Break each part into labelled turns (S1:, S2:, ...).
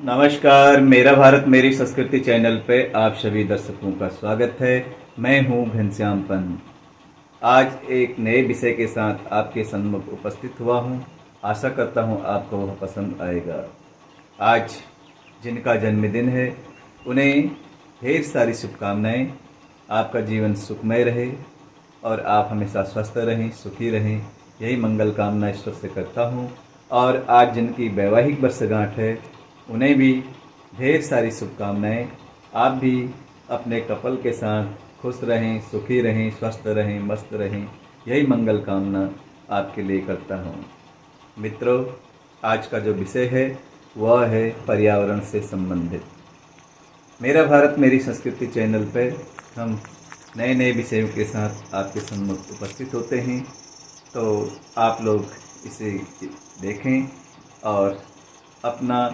S1: नमस्कार, मेरा भारत मेरी संस्कृति चैनल पे आप सभी दर्शकों का स्वागत है। मैं हूं घनश्याम पंत। आज एक नए विषय के साथ आपके सम्मुख उपस्थित हुआ हूं। आशा करता हूं आपको वह पसंद आएगा। आज जिनका जन्मदिन है उन्हें ढेर सारी शुभकामनाएं। आपका जीवन सुखमय रहे और आप हमेशा स्वस्थ रहें, सुखी रहें, यही मंगल कामना ईश्वर से करता हूं। और आज जिनकी वैवाहिक वर्षगांठ है उन्हें भी ढेर सारी शुभकामनाएं। आप भी अपने कपल के साथ खुश रहें, सुखी रहें, स्वस्थ रहें, मस्त रहें, यही मंगल कामना आपके लिए करता हूं। मित्रों, आज का जो विषय है वह है पर्यावरण से संबंधित। मेरा भारत मेरी संस्कृति चैनल पर हम नए नए विषयों के साथ आपके सम्मुख उपस्थित होते हैं, तो आप लोग इसे देखें और अपना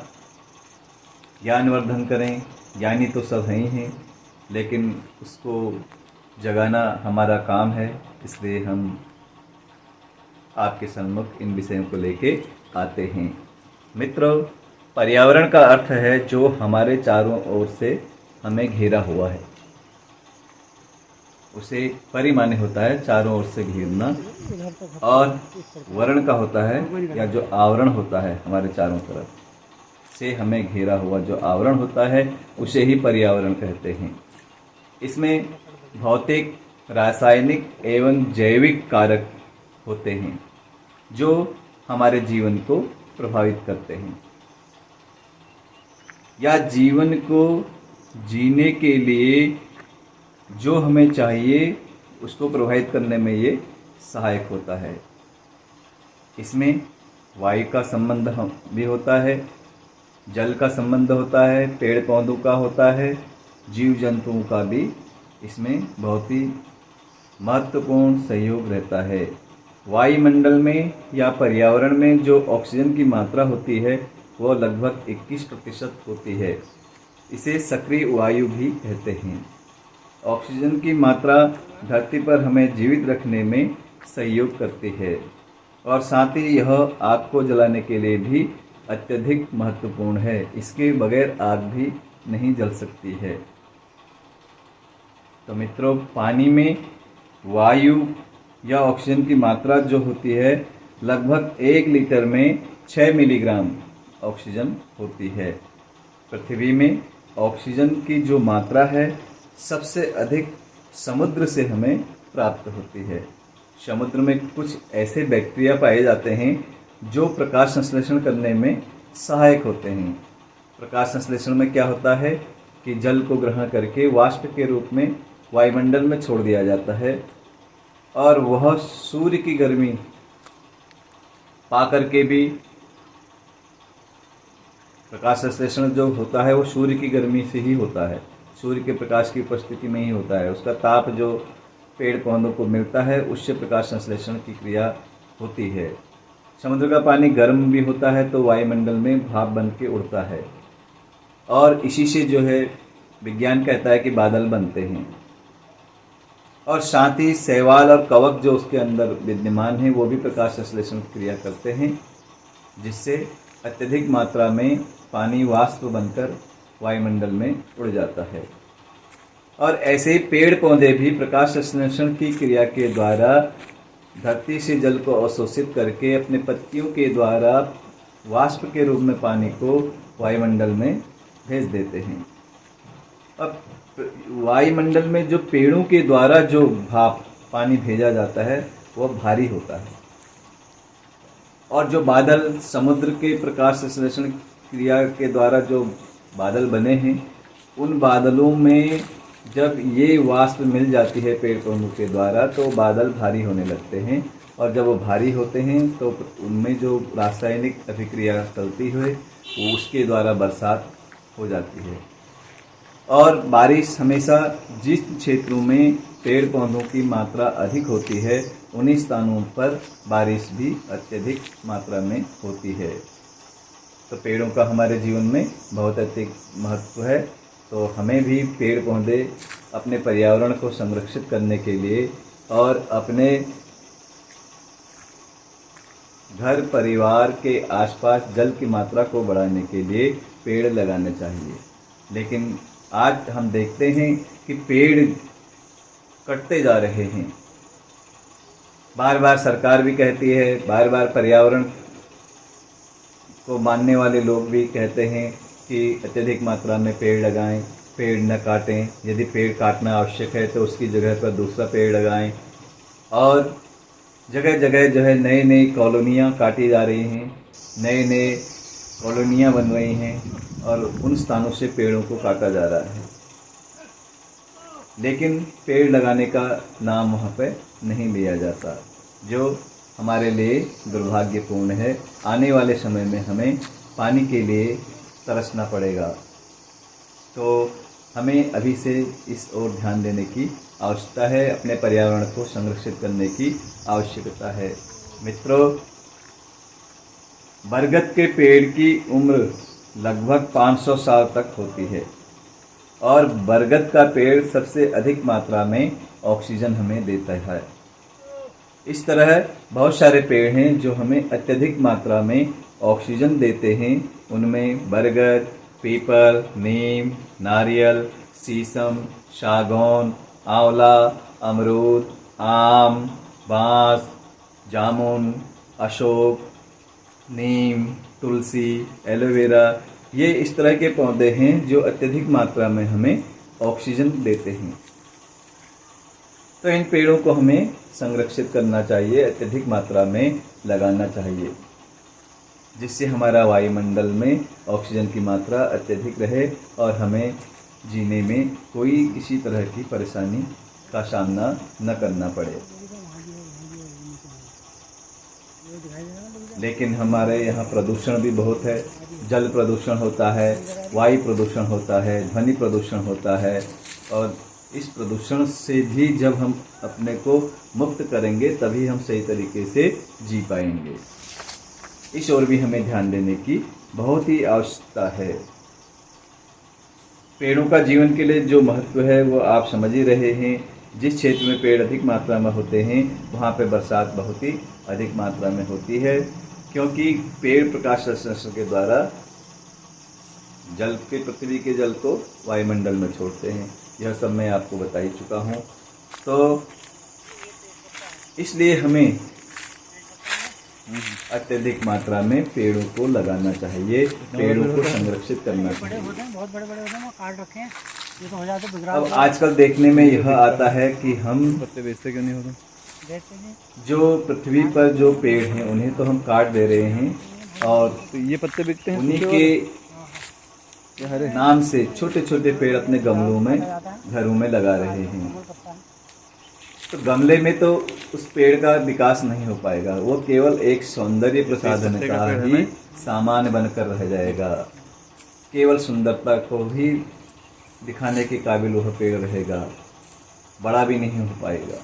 S1: ज्ञानवर्धन करें। ज्ञानी तो सब हैं ही हैं, लेकिन उसको जगाना हमारा काम है, इसलिए हम आपके सम्मुख इन विषयों को लेके आते हैं। मित्रों, पर्यावरण का अर्थ है जो हमारे चारों ओर से हमें घेरा हुआ है। उसे परिमाने होता है चारों ओर से घेरना, और वर्ण का होता है या जो आवरण होता है हमारे चारों तरफ से हमें घेरा हुआ जो आवरण होता है उसे ही पर्यावरण कहते हैं। इसमें भौतिक, रासायनिक एवं जैविक कारक होते हैं जो हमारे जीवन को प्रभावित करते हैं या जीवन को जीने के लिए जो हमें चाहिए उसको प्रभावित करने में ये सहायक होता है। इसमें वायु का संबंध भी होता है, जल का संबंध होता है, पेड़ पौधों का होता है, जीव जंतुओं का भी इसमें बहुत ही महत्वपूर्ण सहयोग रहता है। वायुमंडल में या पर्यावरण में जो ऑक्सीजन की मात्रा होती है वह लगभग 21% होती है। इसे सक्रिय वायु भी कहते हैं। ऑक्सीजन की मात्रा धरती पर हमें जीवित रखने में सहयोग करती है और साथ ही यह आग को जलाने के लिए भी अत्यधिक महत्वपूर्ण है। इसके बगैर आग भी नहीं जल सकती है। तो मित्रों, पानी में वायु या ऑक्सीजन की मात्रा जो होती है लगभग 1 लीटर में 6 मिलीग्राम ऑक्सीजन होती है। पृथ्वी में ऑक्सीजन की जो मात्रा है सबसे अधिक समुद्र से हमें प्राप्त होती है। समुद्र में कुछ ऐसे बैक्टीरिया पाए जाते हैं जो प्रकाश संश्लेषण करने में सहायक होते हैं। प्रकाश संश्लेषण में क्या होता है कि जल को ग्रहण करके वाष्प के रूप में वायुमंडल में छोड़ दिया जाता है और वह सूर्य की गर्मी पा करके भी, प्रकाश संश्लेषण जो होता है वो सूर्य की गर्मी से ही होता है, सूर्य के प्रकाश की उपस्थिति में ही होता है। उसका ताप जो पेड़ पौधों को मिलता है उससे प्रकाश संश्लेषण की क्रिया होती है। समुद्र का पानी गर्म भी होता है तो वायुमंडल में भाप बन के उड़ता है और इसी से जो है विज्ञान कहता है कि बादल बनते हैं। और साथ ही शैवाल और कवक जो उसके अंदर विद्यमान हैं वो भी प्रकाश संश्लेषण क्रिया करते हैं, जिससे अत्यधिक मात्रा में पानी वाष्प बनकर वायुमंडल में उड़ जाता है। और ऐसे ही पेड़ पौधे भी प्रकाश संश्लेषण की क्रिया के द्वारा धरती से जल को अवशोषित करके अपने पत्तियों के द्वारा वाष्प के रूप में पानी को वायुमंडल में भेज देते हैं। अब वायुमंडल में जो पेड़ों के द्वारा जो भाप पानी भेजा जाता है वह भारी होता है, और जो बादल समुद्र के प्रकाश संश्लेषण क्रिया के द्वारा जो बादल बने हैं उन बादलों में जब ये वाष्प मिल जाती है पेड़ पौधों के द्वारा तो बादल भारी होने लगते हैं, और जब वो भारी होते हैं तो उनमें जो रासायनिक अभिक्रिया चलती है वो उसके द्वारा बरसात हो जाती है। और बारिश हमेशा जिस क्षेत्रों में पेड़ पौधों की मात्रा अधिक होती है उन्हीं स्थानों पर बारिश भी अत्यधिक मात्रा में होती है। तो पेड़ों का हमारे जीवन में बहुत अधिक महत्व है। तो हमें भी पेड़ पौधे अपने पर्यावरण को संरक्षित करने के लिए और अपने घर परिवार के आसपास जल की मात्रा को बढ़ाने के लिए पेड़ लगाने चाहिए। लेकिन आज हम देखते हैं कि पेड़ कटते जा रहे हैं। बार बार सरकार भी कहती है, बार बार पर्यावरण को मानने वाले लोग भी कहते हैं कि अत्यधिक मात्रा में पेड़ लगाएं, पेड़ न काटें। यदि पेड़ काटना आवश्यक है तो उसकी जगह पर दूसरा पेड़ लगाएं। और जगह जगह जो है नई नई कॉलोनियाँ काटी जा रही हैं, नए नए कॉलोनियाँ बन रही हैं और उन स्थानों से पेड़ों को काटा जा रहा है। लेकिन पेड़ लगाने का नाम वहाँ पे नहीं लिया जाता, जो हमारे लिए दुर्भाग्यपूर्ण है। आने वाले समय में हमें पानी के लिए तरसना पड़ेगा, तो हमें अभी से इस ओर ध्यान देने की आवश्यकता है। अपने पर्यावरण को संरक्षित करने की आवश्यकता है। मित्रों, बरगद के पेड़ की उम्र लगभग 500 साल तक होती है और बरगद का पेड़ सबसे अधिक मात्रा में ऑक्सीजन हमें देता है। इस तरह बहुत सारे पेड़ हैं जो हमें अत्यधिक मात्रा में ऑक्सीजन देते हैं। उनमें बरगद, पीपल, नीम, नारियल, शीशम, सागौन, आंवला, अमरूद, आम, बांस, जामुन, अशोक, नीम, तुलसी, एलोवेरा, ये इस तरह के पौधे हैं जो अत्यधिक मात्रा में हमें ऑक्सीजन देते हैं। तो इन पेड़ों को हमें संरक्षित करना चाहिए, अत्यधिक मात्रा में लगाना चाहिए, जिससे हमारा वायुमंडल में ऑक्सीजन की मात्रा अत्यधिक रहे और हमें जीने में कोई किसी तरह की परेशानी का सामना न करना पड़े। लेकिन हमारे यहाँ प्रदूषण भी बहुत है। जल प्रदूषण होता है, वायु प्रदूषण होता है, ध्वनि प्रदूषण होता है। और इस प्रदूषण से भी जब हम अपने को मुक्त करेंगे तभी हम सही तरीके से जी पाएंगे। इस ओर भी हमें ध्यान देने की बहुत ही आवश्यकता है। पेड़ों का जीवन के लिए जो महत्व है वो आप समझ ही रहे हैं। जिस क्षेत्र में पेड़ अधिक मात्रा में होते हैं वहाँ पे बरसात बहुत ही अधिक मात्रा में होती है, क्योंकि पेड़ प्रकाश संश्लेषण के द्वारा जल के पृथ्वी के जल को वायुमंडल में छोड़ते हैं। यह सब मैं आपको बता ही चुका हूँ। तो इसलिए हमें अत्यधिक मात्रा में पेड़ों को लगाना चाहिए, पेड़ों को संरक्षित करना चाहिए।
S2: बहुत बड़े बड़े होते हैं, वो काट रखे हैं, ये तो हो जाते गुजरात।
S1: अब आजकल देखने में यह आता है कि हम
S3: पत्ते बेचते क्यों नहीं होते?
S1: जो पृथ्वी पर जो पेड़ हैं उन्हें तो हम काट दे रहे हैं और
S3: तो ये पत्ते बिकते हैं
S1: उन्हीं के नाम से छोटे छोटे पेड़ अपने गमलों में घरों में लगा रहे हैं। तो गमले में तो उस पेड़ का विकास नहीं हो पाएगा, वो केवल एक सौंदर्य प्रसाधन का ही सामान बनकर रह जाएगा। केवल सुंदरता को ही दिखाने के काबिल वह पेड़ रहेगा, बड़ा भी नहीं हो पाएगा।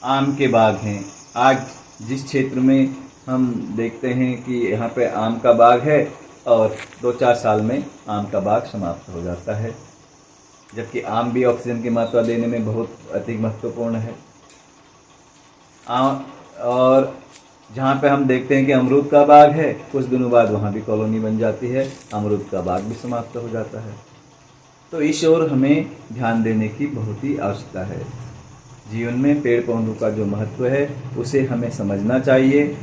S1: आम के बाग हैं। आज जिस क्षेत्र में हम देखते हैं कि यहाँ पे आम का बाग है और 2-4 साल में आम का बाग समाप्त हो जाता है, जबकि आम भी ऑक्सीजन की मात्रा देने में बहुत अधिक महत्वपूर्ण है। और जहाँ पे हम देखते हैं कि अमरूद का बाग है, कुछ दिनों बाद वहाँ भी कॉलोनी बन जाती है, अमरूद का बाग भी समाप्त हो जाता है। तो इस ओर हमें ध्यान देने की बहुत ही आवश्यकता है। जीवन में पेड़ पौधों का जो महत्व है उसे हमें समझना चाहिए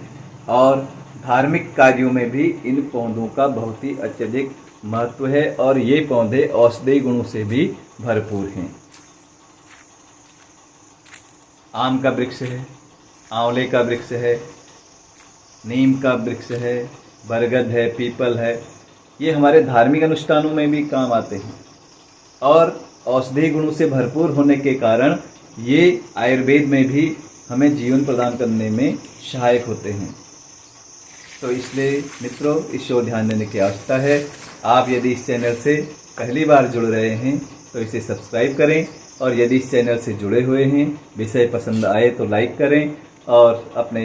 S1: और धार्मिक कार्यों में भी इन पौधों का बहुत ही अत्यधिक महत्व है और ये पौधे औषधीय गुणों से भी भरपूर हैं। आम का वृक्ष है, आंवले का वृक्ष है, नीम का वृक्ष है, बरगद है, पीपल है। ये हमारे धार्मिक अनुष्ठानों में भी काम आते हैं और औषधीय गुणों से भरपूर होने के कारण ये आयुर्वेद में भी हमें जीवन प्रदान करने में सहायक होते हैं। तो इसलिए मित्रों, इस ओर ध्यान देने की आवश्यकता है। आप यदि इस चैनल से पहली बार जुड़ रहे हैं तो इसे सब्सक्राइब करें और यदि इस चैनल से जुड़े हुए हैं, विषय पसंद आए तो लाइक करें और अपने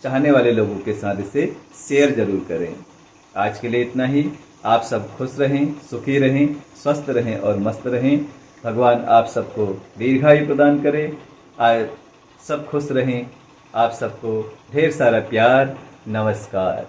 S1: चाहने वाले लोगों के साथ इसे शेयर ज़रूर करें। आज के लिए इतना ही। आप सब खुश रहें, सुखी रहें, स्वस्थ रहें और मस्त रहें। भगवान आप सबको दीर्घायु प्रदान करें। आज सब खुश रहें। आप सबको ढेर सारा प्यार। नमस्कार।